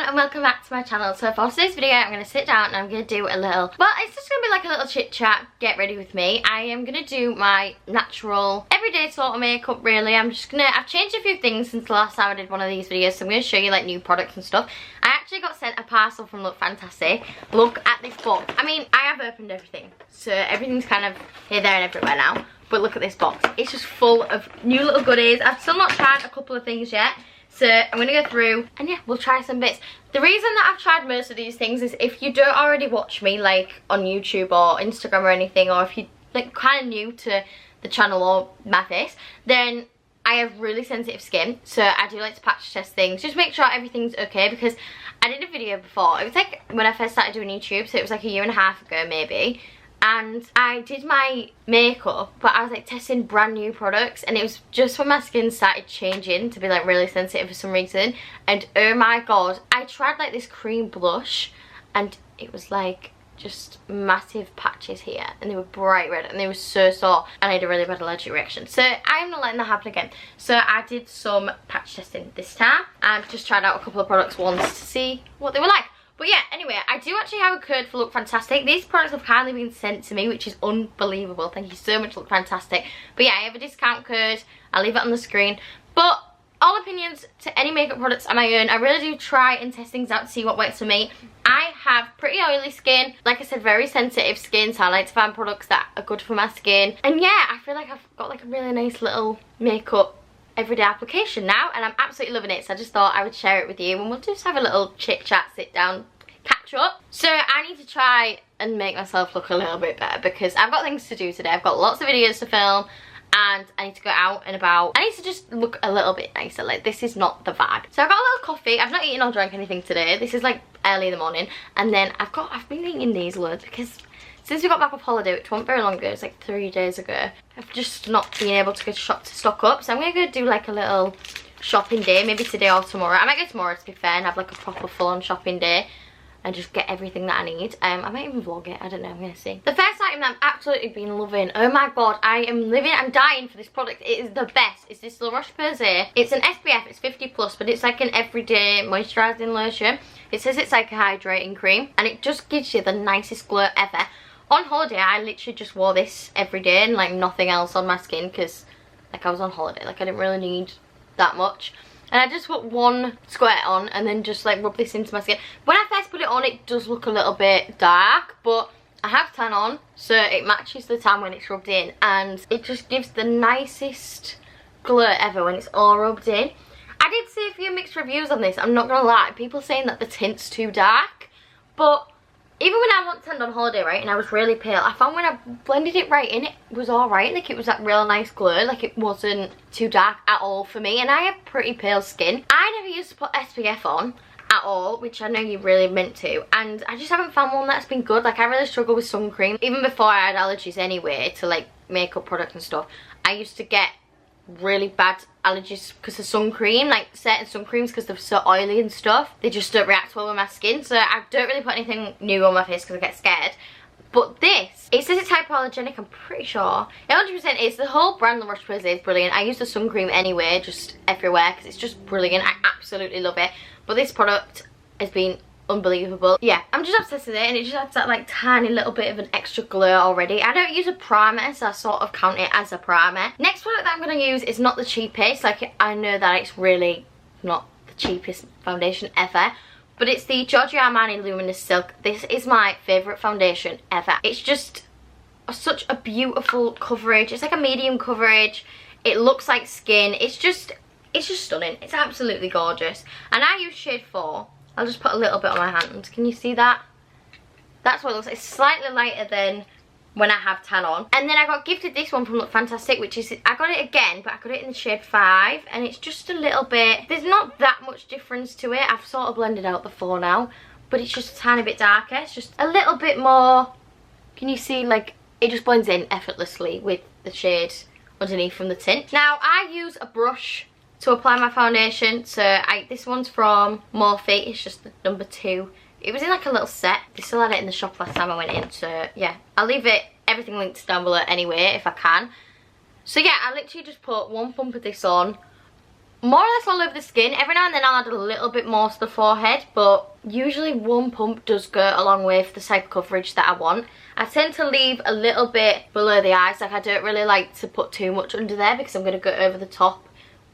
and welcome back to my channel. So for today's video I'm going to sit down and I'm going to do a little, well, it's just going to be like a little chit chat, get ready with me. I am going to do my natural everyday sort of makeup really. I've changed a few things since the last time I did one of these videos, so I'm going to show you like new products and stuff. I actually got sent a parcel from Lookfantastic. Look at this box. I mean, I have opened everything, so everything's kind of here, there and everywhere now. But look at this box. It's just full of new little goodies. I've still not tried a couple of things yet. So I'm going to go through and yeah, we'll try some bits. The reason that I've tried most of these things is if you don't already watch me like on YouTube or Instagram or anything, or if you like kind of new to the channel or my face, then I have really sensitive skin. So I do like to patch test things. Just make sure everything's okay, because I did a video before. It was like when I first started doing YouTube, so it was like a year and a half ago maybe. And I did my makeup, but I was like testing brand new products, and it was just when my skin started changing to be like really sensitive for some reason. And oh my god, I tried like this cream blush and it was like just massive patches here, and they were bright red and they were so sore, and I had a really bad allergic reaction. So I'm not letting that happen again. So I did some patch testing this time and just tried out a couple of products once to see what they were like. But yeah, anyway, I do actually have a code for Lookfantastic. These products have kindly been sent to me, which is unbelievable. Thank you so much, Lookfantastic. But yeah, I have a discount code. I'll leave it on the screen. But all opinions to any makeup products are my own. I really do try and test things out to see what works for me. I have pretty oily skin. Like I said, very sensitive skin, so I like to find products that are good for my skin. And yeah, I feel like I've got like a really nice little makeup everyday application now, and I'm absolutely loving it. So I just thought I would share it with you, and we'll just have a little chit chat, sit down, catch up. So I need to try and make myself look a little bit better, because I've got things to do today. I've got lots of videos to film and I need to go out and about. I need to just look a little bit nicer. Like, this is not the vibe. So I've got a little coffee. I've not eaten or drank anything today. This is like early in the morning. And then I've been eating these loads because since we got back off holiday, which wasn't very long ago, it's like 3 days ago, I've just not been able to go to shop to stock up. So I'm going to go do like a little shopping day, maybe today or tomorrow. I might go tomorrow to be fair and have like a proper full-on shopping day and just get everything that I need. I might even vlog it, I don't know, I'm going to see. The first item that I've absolutely been loving, oh my god, I'm dying for this product. It is the best. It's this La Roche-Posay. It's an SPF, it's 50 plus, but it's like an everyday moisturizing lotion. It says it's like a hydrating cream, and it just gives you the nicest glow ever. On holiday, I literally just wore this every day and like nothing else on my skin, because like I was on holiday, like I didn't really need that much. And I just put one squirt on and then just like rub this into my skin. When I first put it on, it does look a little bit dark, but I have tan on, so it matches the tan when it's rubbed in, and it just gives the nicest glow ever when it's all rubbed in. I did see a few mixed reviews on this, I'm not gonna lie. People saying that the tint's too dark, but even when I went tanned on holiday, right, and I was really pale, I found when I blended it right in, it was alright. Like, it was that real nice glow. Like, it wasn't too dark at all for me. And I have pretty pale skin. I never used to put SPF on at all, which I know you really meant to. And I just haven't found one that's been good. Like, I really struggle with sun cream. Even before I had allergies anyway to, like, makeup products and stuff, I used to get really bad allergies because of sun cream, like certain sun creams, because they're so oily and stuff, they just don't react well with my skin. So I don't really put anything new on my face because I get scared. But this, it says it's hypoallergenic, I'm pretty sure. It 100% is. The whole brand La Roche-Posay is brilliant. I use the sun cream anyway, just everywhere, because it's just brilliant. I absolutely love it. But this product has been unbelievable. Yeah, I'm just obsessed with it, and it just adds that like tiny little bit of an extra glow already. I don't use a primer, so I sort of count it as a primer. Next product that I'm going to use is not the cheapest. Like, I know that it's really not the cheapest foundation ever, but it's the Giorgio Armani Luminous Silk. This is my favourite foundation ever. It's just such a beautiful coverage. It's like a medium coverage. It looks like skin. It's just stunning. It's absolutely gorgeous. And I use shade 4. I'll just put a little bit on my hand. Can you see that? That's what it looks like. It's slightly lighter than when I have tan on. And then I got gifted this one from Lookfantastic, which is, I got it again, but I got it in the shade 5. And it's just a little bit, there's not that much difference to it. I've sort of blended out the 4 now, but it's just a tiny bit darker. It's just a little bit more, can you see, like, it just blends in effortlessly with the shade underneath from the tint. Now, I use a brush to apply my foundation. So this one's from Morphe. It's just the number 2. It was in like a little set. They still had it in the shop last time I went in. So yeah, I'll leave everything linked down below anyway if I can. So yeah, I literally just put one pump of this on, more or less all over the skin. Every now and then I'll add a little bit more to the forehead, but usually one pump does go a long way for the type of coverage that I want. I tend to leave a little bit below the eyes, like I don't really like to put too much under there because I'm going to go over the top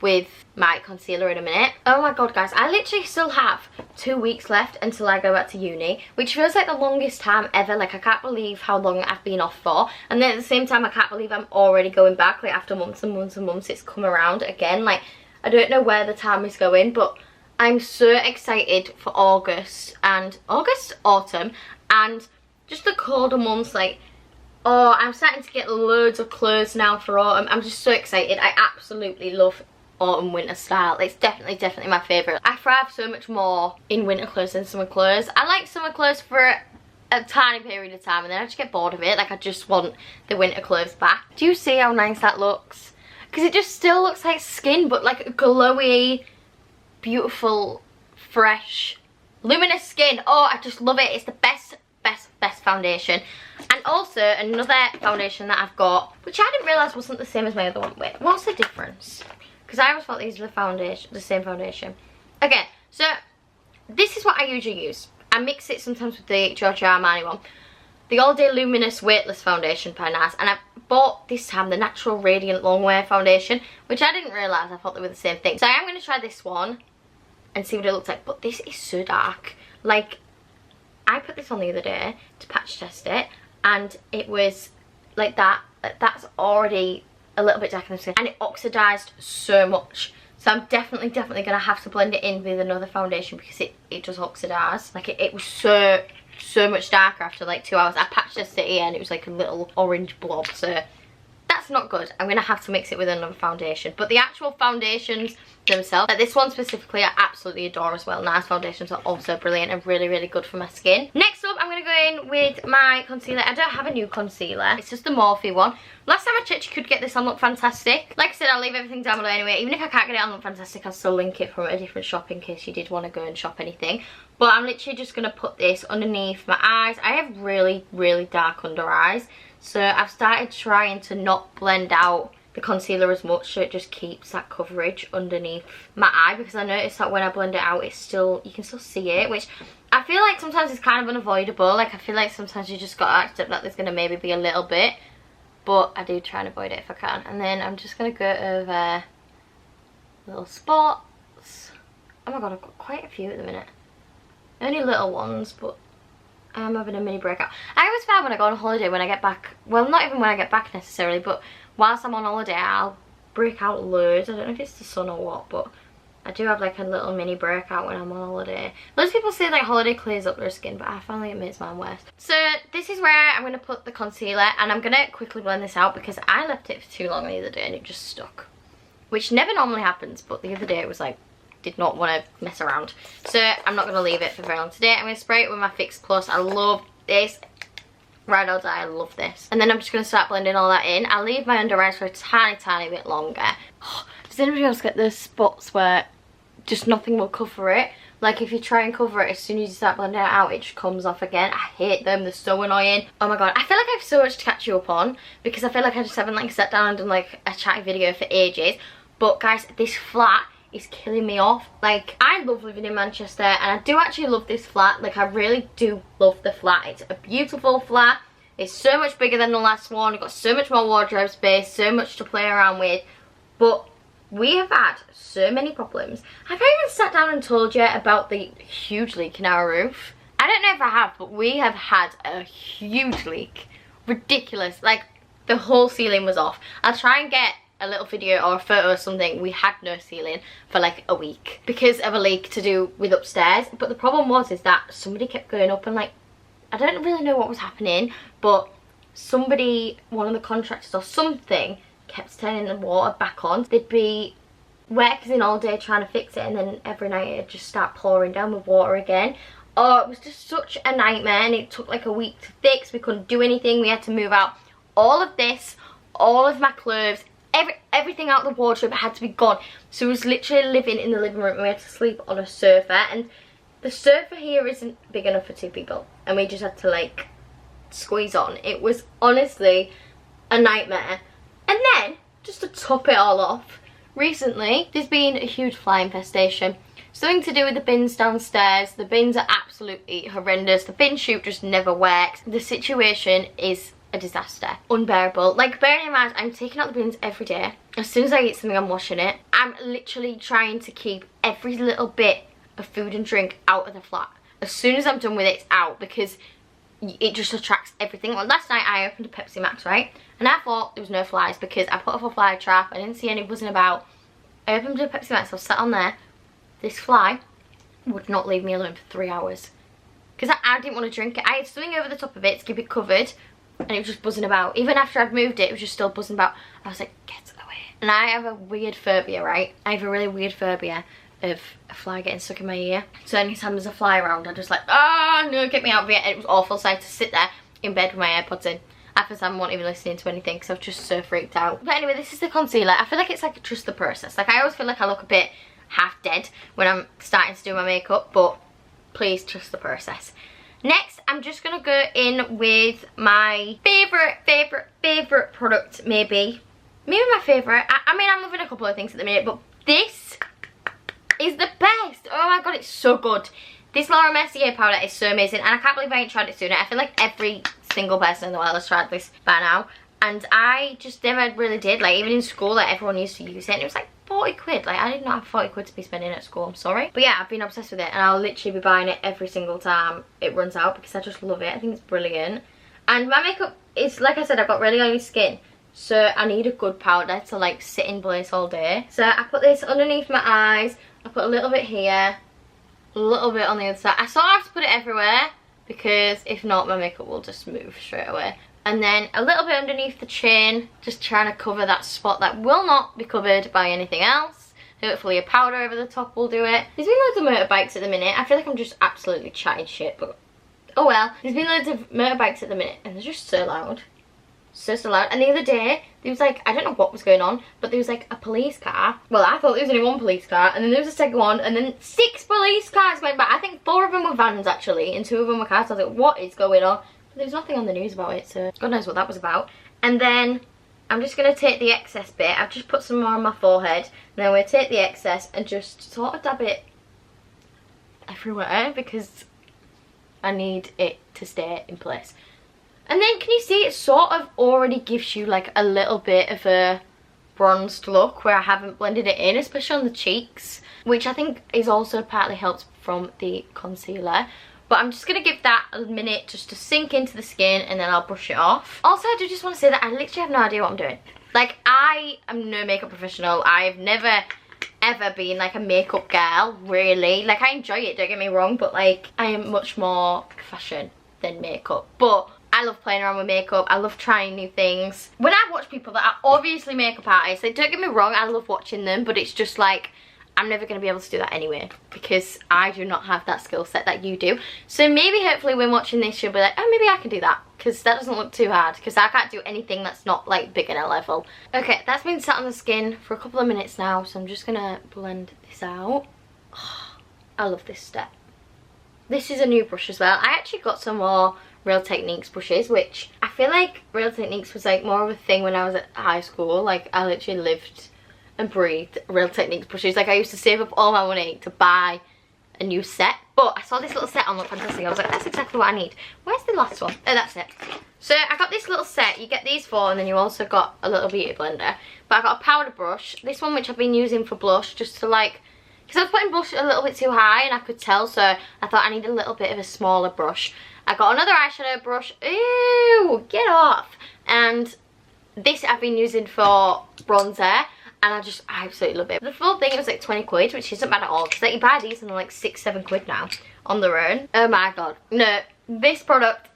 with my concealer in a minute. Oh my god guys, I literally still have 2 weeks left until I go back to uni, which feels like the longest time ever. Like I can't believe how long I've been off for, and then at the same time I can't believe I'm already going back. Like after months and months and months it's come around again. Like I don't know where the time is going, but I'm so excited for autumn, and just the colder months. Like, oh, I'm starting to get loads of clothes now for autumn. I'm just so excited. I absolutely love autumn winter style. It's definitely my favourite. I thrive so much more in winter clothes than summer clothes. I like summer clothes for a tiny period of time and then I just get bored of it. Like I just want the winter clothes back. Do you see how nice that looks? Because it just still looks like skin, but like a glowy, beautiful, fresh, luminous skin. Oh, I just love it. It's the best foundation. And also another foundation that I've got, which I didn't realise wasn't the same as my other one. Wait, what's the difference? Because I always thought these were the same foundation. Okay, so this is what I usually use. I mix it sometimes with the Giorgio Armani one. The All Day Luminous Weightless foundation by NARS. And I bought this time the Natural Radiant Longwear foundation, which I didn't realise. I thought they were the same thing. So I am going to try this one and see what it looks like. But this is so dark. Like, I put this on the other day to patch test it, and it was like that. That's already a little bit darker than skin, and it oxidized so much. So I'm definitely going to have to blend it in with another foundation because it does oxidize. Like it was so much darker after like 2 hours. I patched tested it and it was like a little orange blob, so that's not good. I'm going to have to mix it with another foundation. But the actual foundations themselves, like this one specifically, I absolutely adore as well. NARS foundations are also brilliant and really good for my skin. Next up, I'm going to go in with my concealer. I don't have a new concealer. It's just the Morphe one. Last time I checked, you could get this on Lookfantastic. Like I said, I'll leave everything down below anyway. Even if I can't get it on Lookfantastic, I'll still link it from a different shop in case you did want to go and shop anything. But I'm literally just going to put this underneath my eyes. I have really dark under eyes. So I've started trying to not blend out the concealer as much so it just keeps that coverage underneath my eye, because I noticed that when I blend it out it's still, you can still see it, which I feel like sometimes it's kind of unavoidable. Like I feel like sometimes you just gotta accept that there's gonna maybe be a little bit, but I do try and avoid it if I can. And then I'm just gonna go over little spots. Oh my god, I've got quite a few at the minute. Only little ones, but I'm having a mini breakout. I always find when I go on holiday, when I get back, well, not even when I get back necessarily, but whilst I'm on holiday I'll break out loads. I don't know if it's the sun or what, but I do have like a little mini breakout when I'm on holiday. Most people say like holiday clears up their skin, but I find like it makes mine worse. So this is where I'm going to put the concealer, and I'm going to quickly blend this out because I left it for too long the other day and it just stuck, which never normally happens, but the other day it was like, did not want to mess around. So I'm not going to leave it for very long today. I'm going to spray it with my Fix Plus. I love this. Ride or die, I love this. And then I'm just going to start blending all that in. I'll leave my under eyes for a tiny bit longer. Oh, does anybody else get those spots where just nothing will cover it? Like if you try and cover it, as soon as you start blending it out, it just comes off again. I hate them, they're so annoying. Oh my god, I feel like I have so much to catch you up on because I feel like I just haven't like sat down and done like a chatty video for ages. But guys, this flat is killing me off. Like, I love living in Manchester and I do actually love this flat. Like, I really do love the flat. It's a beautiful flat. It's so much bigger than the last one. You've got so much more wardrobe space, so much to play around with. But we have had so many problems. Have I even sat down and told you about the huge leak in our roof? I don't know if I have, but we have had a huge leak. Ridiculous. Like, the whole ceiling was off. I'll try and get a little video or a photo or something. We had no ceiling for like a week because of a leak to do with upstairs. But the problem is that somebody kept going up and like, I don't really know what was happening, but somebody, one of the contractors or something, kept turning the water back on. They'd be working all day trying to fix it, and then every night it'd just start pouring down with water again. Oh, it was just such a nightmare, and it took like a week to fix. We couldn't do anything. We had to move out all of this, all of my clothes, everything out the wardrobe had to be gone. So we was literally living in the living room and we had to sleep on a sofa, and the sofa here isn't big enough for 2 people, and we just had to like squeeze on. It was honestly a nightmare. And then just to top it all off, recently there's been a huge fly infestation. Something to do with the bins downstairs. The bins are absolutely horrendous. The bin chute just never works. The situation is a disaster. Unbearable. Like, bearing in mind, I'm taking out the bins every day. As soon as I eat something, I'm washing it. I'm literally trying to keep every little bit of food and drink out of the flat. As soon as I'm done with it, it's out, because it just attracts everything. Well, last night I opened a Pepsi Max, right? And I thought there was no flies because I put off a fly trap. I didn't see any buzzing about. I opened a Pepsi Max, I was sat on there. This fly would not leave me alone for 3 hours. Because I didn't want to drink it. I had something over the top of it to keep it covered. And it was just buzzing about. Even after I'd moved it, it was just still buzzing about. I was like, get away. And I have a weird phobia, right? I have a really weird phobia of a fly getting stuck in my ear. So anytime there's a fly around, I'm just like, ah, no, get me out of here. And it was awful. So I had to sit there in bed with my AirPods in. After I wasn't even listening to anything because I was just so freaked out. But anyway, this is the concealer. I feel like it's like just the process. Like, I always feel like I look a bit half dead when I'm starting to do my makeup, but please trust the process. Next, I'm just gonna go in with my favorite product, maybe my favorite. I mean, I'm loving a couple of things at the minute, but this is the best. Oh my god, it's so good. This Laura Mercier powder is so amazing, and I can't believe I ain't tried it sooner. I feel like every single person in the world has tried this by now, and I just never really did. Like, even in school, like, everyone used to use it, and it was like 40 quid. Like, I did not have 40 quid to be spending at school, I'm sorry. But yeah, I've been obsessed with it, and I'll literally be buying it every single time it runs out because I just love it. I think it's brilliant. And my makeup is, like I said, I've got really oily skin, so I need a good powder to like sit in place all day. So I put this underneath my eyes. I put a little bit here, a little bit on the other side. I sort of have to put it everywhere because if not, my makeup will just move straight away. And then a little bit underneath the chin, just trying to cover that spot that will not be covered by anything else. Hopefully a powder over the top will do it. There's been loads of motorbikes at the minute. I feel like I'm just absolutely chatting shit, but oh well. There's been loads of motorbikes at the minute, and they're just so loud. So loud. And the other day, there was like, I don't know what was going on, but there was like a police car. Well, I thought there was only one police car, and then there was a second one, and then 6 police cars went by. I think 4 of them were vans actually, and 2 of them were cars. So I was like, what is going on? But there was nothing on the news about it, so God knows what that was about. And then I'm just going to take the excess bit. I've just put some more on my forehead. And then we'll take the excess and just sort of dab it everywhere because I need it to stay in place. And then can you see it sort of already gives you like a little bit of a bronzed look where I haven't blended it in, especially on the cheeks, which I think is also partly helped from the concealer. But I'm just going to give that a minute just to sink into the skin, and then I'll brush it off. Also, I do just want to say that I literally have no idea what I'm doing. Like, I am no makeup professional. I've never ever been like a makeup girl, really. Like, I enjoy it, don't get me wrong, but like, I am much more fashion than makeup. But I love playing around with makeup. I love trying new things. When I watch people that are obviously makeup artists, like, don't get me wrong, I love watching them, but it's just like, I'm never going to be able to do that anyway because I do not have that skill set that you do. So maybe hopefully when watching this you'll be like, oh, maybe I can do that, because that doesn't look too hard, because I can't do anything that's not like beginner level. Okay, that's been sat on the skin for a couple of minutes now, so I'm just going to blend this out. Oh, I love this step. This is a new brush as well. I actually got some more Real Techniques brushes, which I feel like Real Techniques was like more of a thing when I was at high school. Like, I literally lived and breathed Real Techniques brushes. Like, I used to save up all my money to buy a new set, but I saw this little set on Lookfantastic. I was like, that's exactly what I need. Where's the last one? Oh, that's it. So I got this little set. You get these 4, and then you also got a little beauty blender. But I got a powder brush, this one which I've been using for blush, just to like, because I was putting blush a little bit too high and I could tell, so I thought I need a little bit of a smaller brush. I got another eyeshadow brush. Ew, get off. And this I've been using for bronzer, and I absolutely love it. The full thing was like 20 quid, which isn't bad at all, because like, you buy these and they're like 6-7 quid now on their own. Oh my god. No, this product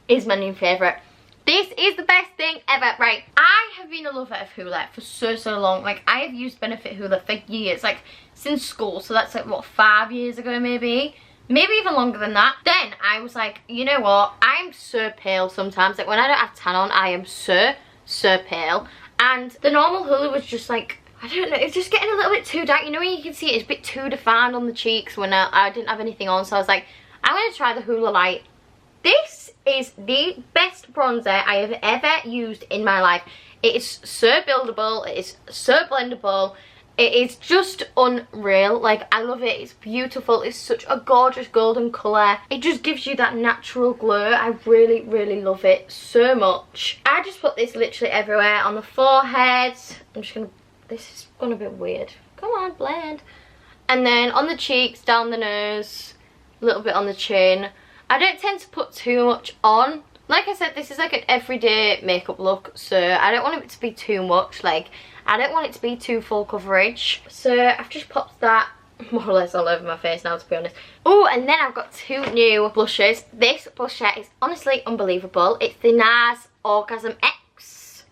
is my new favourite. This is the best thing ever. Right, I have been a lover of Hoola for so long. Like, I have used Benefit Hoola for years, like since school. So that's like, what, 5 years ago maybe? Maybe even longer than that. Then I was like, you know what, I'm so pale sometimes. Like, when I don't have tan on, I am so pale. And the normal Hoola was just like, I don't know, it's just getting a little bit too dark. You know when you can see it's a bit too defined on the cheeks when I didn't have anything on. So I was like, I'm going to try the Hoola Light. This is the best bronzer I have ever used in my life. It is so buildable, it is so blendable. It is just unreal. Like, I love it. It's beautiful. It's such a gorgeous golden colour. It just gives you that natural glow. I really, really love it so much. I just put this literally everywhere. On the forehead. I'm just going to... This is going to be weird. Come on, blend. And then on the cheeks, down the nose, a little bit on the chin. I don't tend to put too much on. Like I said, this is like an everyday makeup look. So I don't want it to be too much. Like... I don't want it to be too full coverage. So I've just popped that more or less all over my face now, to be honest. Oh, and then I've got two new blushes. This blusher is honestly unbelievable. It's the NARS Orgasm X.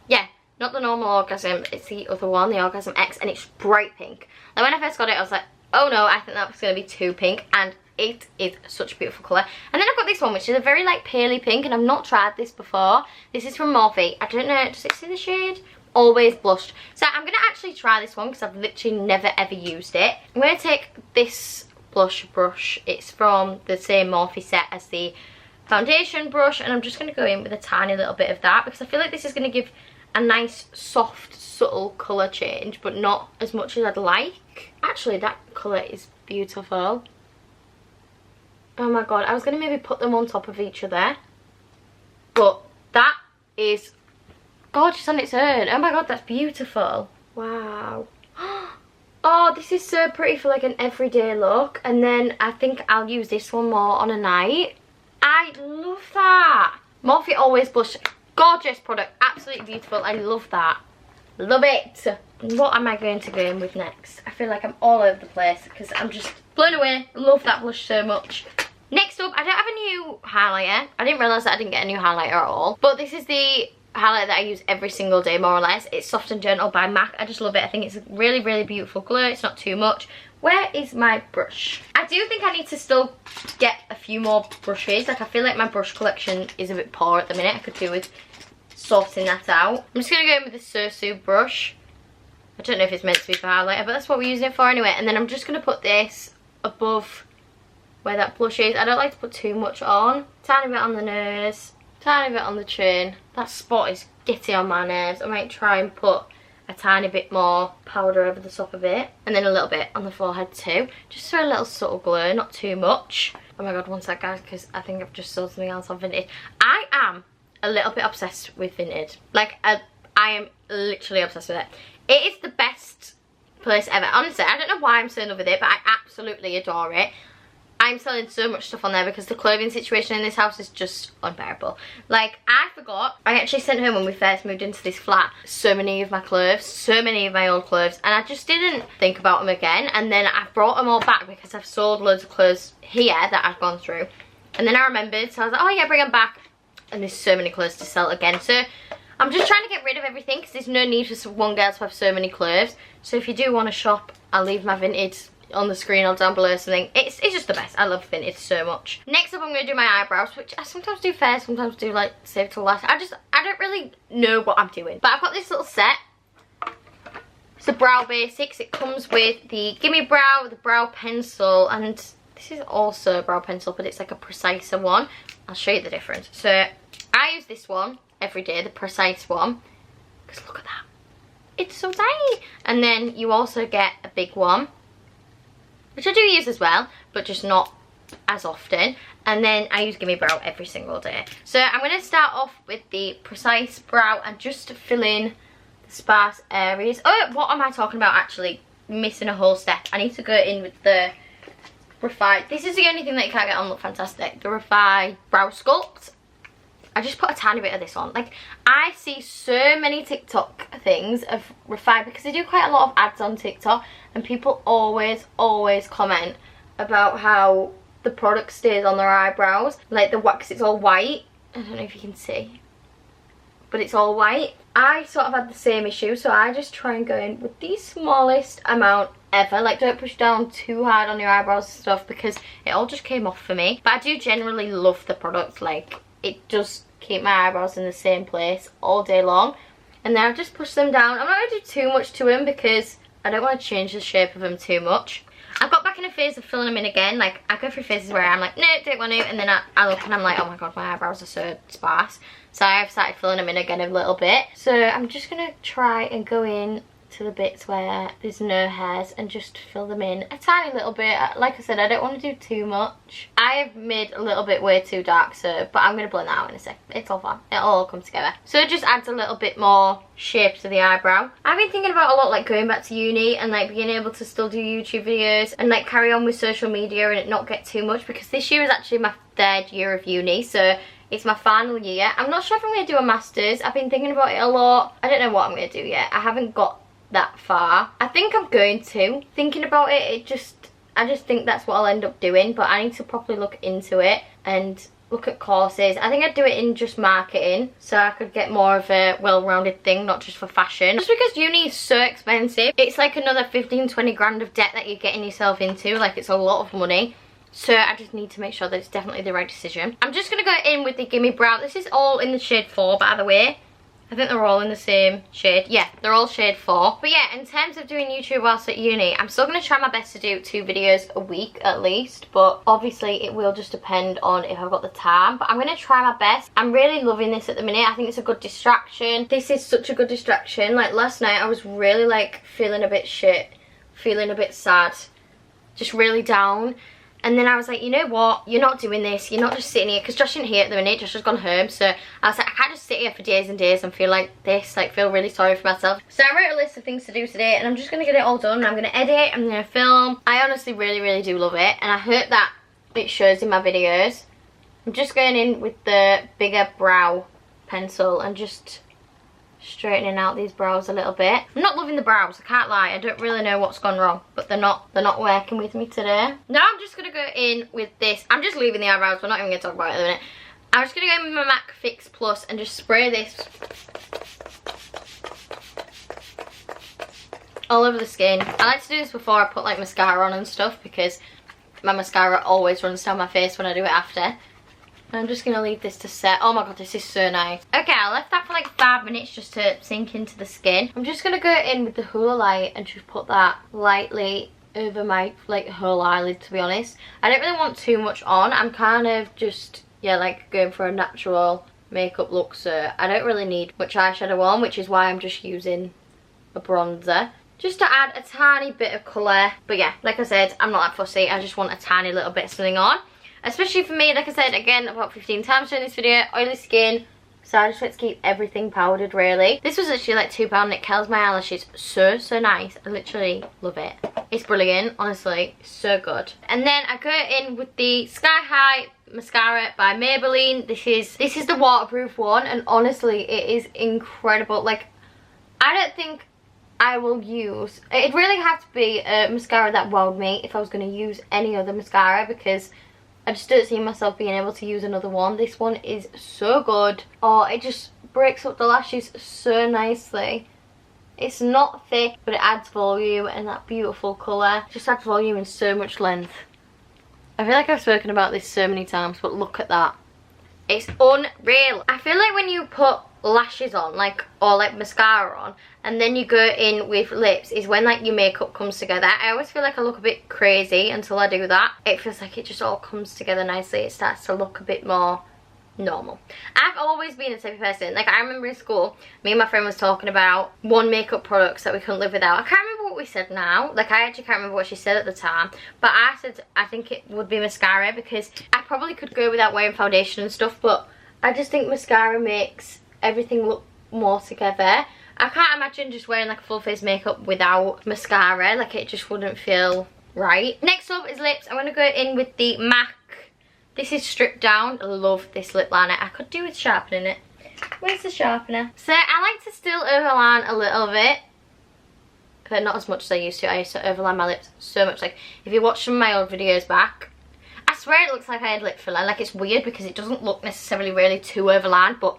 Yeah, not the normal Orgasm. It's the other one, the Orgasm X. And it's bright pink. Like, when I first got it, I was like, oh no, I think that was going to be too pink. And it is such a beautiful colour. And then I've got this one, which is a very like paley pink. And I've not tried this before. This is from Morphe. I don't know, does it say the shade? Always Blushed. So I'm going to actually try this one because I've literally never ever used it. I'm going to take this blush brush. It's from the same Morphe set as the foundation brush, and I'm just going to go in with a tiny little bit of that because I feel like this is going to give a nice soft subtle colour change, but not as much as I'd like. Actually, that colour is beautiful. Oh my god, I was going to maybe put them on top of each other, but that is gorgeous on its own. Oh my god, that's beautiful. Wow. Oh, this is so pretty for like an everyday look. And then I think I'll use this one more on a night. I love that. Morphe Always Blush. Gorgeous product. Absolutely beautiful. I love that. Love it. What am I going to go in with next? I feel like I'm all over the place because I'm just blown away. Love that blush so much. Next up, I don't have a new highlighter. I didn't realise that I didn't get a new highlighter at all. But this is the highlight that I use every single day, more or less. It's Soft and Gentle by MAC. I just love it. I think it's a really, really beautiful colour. It's not too much. Where is my brush? I do think I need to still get a few more brushes. Like, I feel like my brush collection is a bit poor at the minute. I could do with sorting that out. I'm just going to go in with the Sursu brush. I don't know if it's meant to be for highlighter, but that's what we're using it for anyway. And then I'm just going to put this above where that blush is. I don't like to put too much on. Tiny bit on the nose. Tiny bit on the chin. That spot is getting on my nerves. I might try and put a tiny bit more powder over the top of it. And then a little bit on the forehead too. Just for a little subtle glow, not too much. Oh my god, one sec guys, because I think I've just saw something else on Vinted. I am a little bit obsessed with Vinted. Like, I am literally obsessed with it. It is the best place ever. Honestly, I don't know why I'm so in love with it, but I absolutely adore it. I'm selling so much stuff on there because the clothing situation in this house is just unbearable. Like, I forgot. I actually sent home when we first moved into this flat so many of my clothes, so many of my old clothes, and I just didn't think about them again. And then I've brought them all back because I've sold loads of clothes here that I've gone through. And then I remembered, so I was like, oh yeah, bring them back. And there's so many clothes to sell again. So I'm just trying to get rid of everything because there's no need for one girl to have so many clothes. So if you do want to shop, I'll leave my Vinted on the screen or down below or something. It's just the best. I love Vinted so much. Next up, I'm going to do my eyebrows, which I sometimes do first, sometimes do like save till last. I don't really know what I'm doing. But I've got this little set. It's the Brow Basics. It comes with the Gimme Brow, the brow pencil, and this is also a brow pencil, but it's like a preciser one. I'll show you the difference. So I use this one every day, the precise one, because look at that. It's so tiny. And then you also get a big one, which I do use as well, but just not as often. And then I use Gimme Brow every single day. So I'm going to start off with the Precise Brow and just fill in the sparse areas. Oh, what am I talking about actually? Missing a whole step. I need to go in with the Refi. This is the only thing that you can't get on Lookfantastic. The Refi Brow Sculpt. I just put a tiny bit of this on. Like, I see so many TikTok things of Refi because they do quite a lot of ads on TikTok, and people always comment about how the product stays on their eyebrows. Like the wax, it's all white. I don't know if you can see, but it's all white. I sort of had the same issue, so I just try and go in with the smallest amount ever. Like, don't push down too hard on your eyebrows and stuff because it all just came off for me. But I do generally love the product. Like, it does keep my eyebrows in the same place all day long. And then I just push them down. I'm not going to do too much to them because I don't want to change the shape of them too much. I've got back in a phase of filling them in again. Like, I go through phases where I'm like, no, don't want to, and then I look and I'm like, oh my god, my eyebrows are so sparse. So I've started filling them in again a little bit. So I'm just going to try and go in to the bits where there's no hairs and just fill them in a tiny little bit. Like I said, I don't want to do too much. I have made a little bit way too dark, so, but I'm going to blend that out in a sec. It's all fine. It'll all come together. So it just adds a little bit more shape to the eyebrow. I've been thinking about a lot, like going back to uni and like being able to still do YouTube videos and like carry on with social media and it not get too much, because this year is actually my 3rd year of uni, so it's my final year. I'm not sure if I'm going to do a master's. I've been thinking about it a lot. I don't know what I'm going to do yet. I haven't got that far. I think I'm going to. Thinking about it, I just think that's what I'll end up doing, but I need to properly look into it and look at courses. I think I'd do it in just marketing, so I could get more of a well-rounded thing, not just for fashion. Just because uni is so expensive. It's like another 15-20 grand of debt that you're getting yourself into. Like, it's a lot of money. So I just need to make sure that it's definitely the right decision. I'm just going to go in with the Gimme Brow. This is all in the shade 4, by the way. I think they're all in the same shade. Yeah, they're all shade 4. But yeah, in terms of doing YouTube whilst at uni, I'm still going to try my best to do 2 videos a week at least. But obviously it will just depend on if I've got the time. But I'm going to try my best. I'm really loving this at the minute. I think it's a good distraction. This is such a good distraction. Like last night I was really like feeling a bit shit. Feeling a bit sad. Just really down. And then I was like, you know what, you're not doing this, you're not just sitting here, because Josh isn't here at the minute, Josh has gone home, so I was like, I can't just sit here for days and days and feel like this, like feel really sorry for myself. So I wrote a list of things to do today, and I'm just going to get it all done. I'm going to edit, I'm going to film. I honestly really do love it, and I hope that it shows in my videos. I'm just going in with the bigger brow pencil and just straightening out these brows a little bit. I'm not loving the brows, I can't lie. I don't really know what's gone wrong, but they're not working with me today. Now I'm just gonna go in with this. I'm just leaving the eyebrows, we're not even gonna talk about it in a minute. I'm just gonna go in with my MAC Fix Plus and just spray this all over the skin. I like to do this before I put like mascara on and stuff, because my mascara always runs down my face when I do it after. I'm just going to leave this to set. Oh my god, this is so nice. Okay, I left that for like 5 minutes just to sink into the skin. I'm just going to go in with the Hoola Light and just put that lightly over my like whole eyelid, to be honest. I don't really want too much on. I'm kind of just, yeah, like going for a natural makeup look, so I don't really need much eyeshadow on, which is why I'm just using a bronzer. Just to add a tiny bit of colour. But yeah, like I said, I'm not that fussy. I just want a tiny little bit of something on. Especially for me, like I said, again, about 15 times during this video, oily skin, so I just like to keep everything powdered, really. This was actually like £2 and it curls my eyelashes so nice. I literally love it. It's brilliant, honestly, so good. And then I go in with the Sky High mascara by Maybelline. This is the waterproof one, and honestly, it is incredible. Like, I don't think I will use, it'd really have to be a mascara that wowed me if I was going to use any other mascara, because I just don't see myself being able to use another one. This one is so good. Oh, it just breaks up the lashes so nicely. It's not thick, but it adds volume, and that beautiful colour just adds volume and so much length. I feel like I've spoken about this so many times, but look at that. It's unreal. I feel like when you put lashes on, like, or like mascara on, and then you go in with lips, is when like your makeup comes together. I always feel like I look a bit crazy until I do that. It feels like it just all comes together nicely. It starts to look a bit more normal. I've always been a type of person, like I remember in school, me and my friend was talking about one makeup products that we couldn't live without. I can't remember what we said now, like I actually can't remember what she said at the time, but I said I think it would be mascara, because I probably could go without wearing foundation and stuff, but I just think mascara makes everything look more together. I can't imagine just wearing like a full face makeup without mascara, like it just wouldn't feel right. Next up is lips. I'm going to go in with the MAC. This is Stripped Down. I love this lip liner. I could do with sharpening it. Where's the sharpener? So I like to still overline a little bit, but not as much as I used to. I used to overline my lips so much. Like if you watch some of my old videos back, I swear it looks like I had lip filler. Like it's weird because it doesn't look necessarily really too overlined, but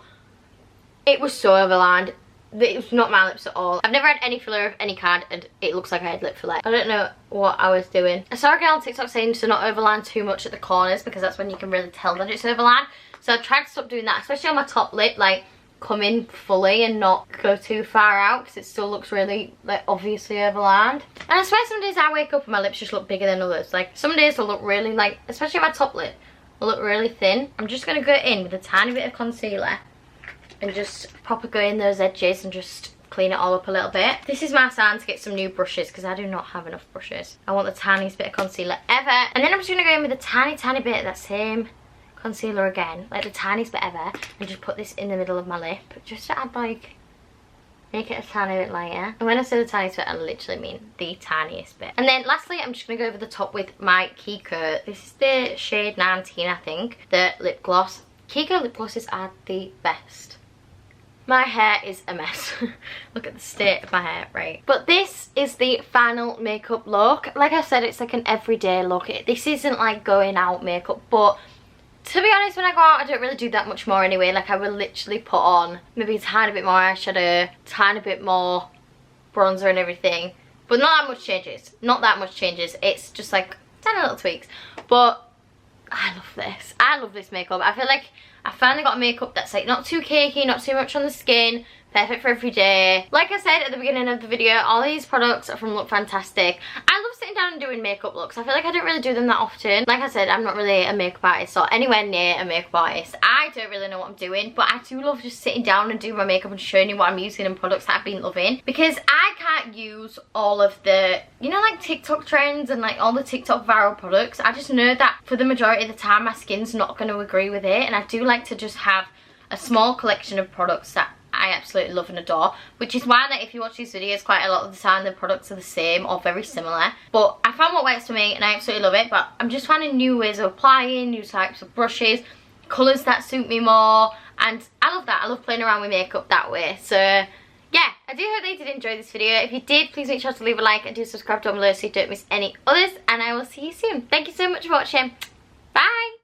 it was so overlined. It was not my lips at all. I've never had any filler of any kind, and it looks like I had lip filler. I don't know what I was doing. I saw a girl on TikTok saying to not overline too much at the corners, because that's when you can really tell that it's overlined. So I tried to stop doing that, especially on my top lip. Like come in fully and not go too far out, because it still looks really like obviously overlined. And I swear some days I wake up and my lips just look bigger than others. Like some days they'll look really like, especially my top lip, will look really thin. I'm just going to go in with a tiny bit of concealer and just proper go in those edges and just clean it all up a little bit. This is my sign to get some new brushes, because I do not have enough brushes. I want the tiniest bit of concealer ever. And then I'm just going to go in with a tiny bit of that same concealer again, like the tiniest bit ever, and just put this in the middle of my lip, just to add like, make it a tiny bit lighter. And when I say the tiniest bit, I literally mean the tiniest bit. And then lastly, I'm just going to go over the top with my Kiko. This is the shade 19, I think, the lip gloss. Kiko lip glosses are the best. My hair is a mess. Look at the state of my hair, right? But this is the final makeup look. Like I said, it's like an everyday look. This isn't like going out makeup, but to be honest, when I go out, I don't really do that much more anyway. Like I will literally put on maybe a tiny bit more eyeshadow, tiny bit more bronzer and everything. But not that much changes. Not that much changes. It's just like tiny little tweaks. But I love this. I love this makeup. I feel like I finally got a makeup that's like not too cakey, not too much on the skin, perfect for every day. Like I said at the beginning of the video, all these products are from Lookfantastic. I love sitting down and doing makeup looks. I feel like I don't really do them that often. Like I said, I'm not really a makeup artist or anywhere near a makeup artist. I don't really know what I'm doing, but I do love just sitting down and doing my makeup and showing you what I'm using and products that I've been loving. Because I can't use all of the, you know, like TikTok trends and like all the TikTok viral products. I just know that for the majority of the time my skin's not going to agree with it, and I do like to just have a small collection of products that I absolutely love and adore, which is why that if you watch these videos, quite a lot of the time the products are the same or very similar. But I found what works for me and I absolutely love it. But I'm just finding new ways of applying, new types of brushes, colours that suit me more, and I love that. I love playing around with makeup that way. So yeah, I do hope that you did enjoy this video. If you did, please make sure to leave a like and do subscribe down below so you don't miss any others, and I will see you soon. Thank you so much for watching. Bye!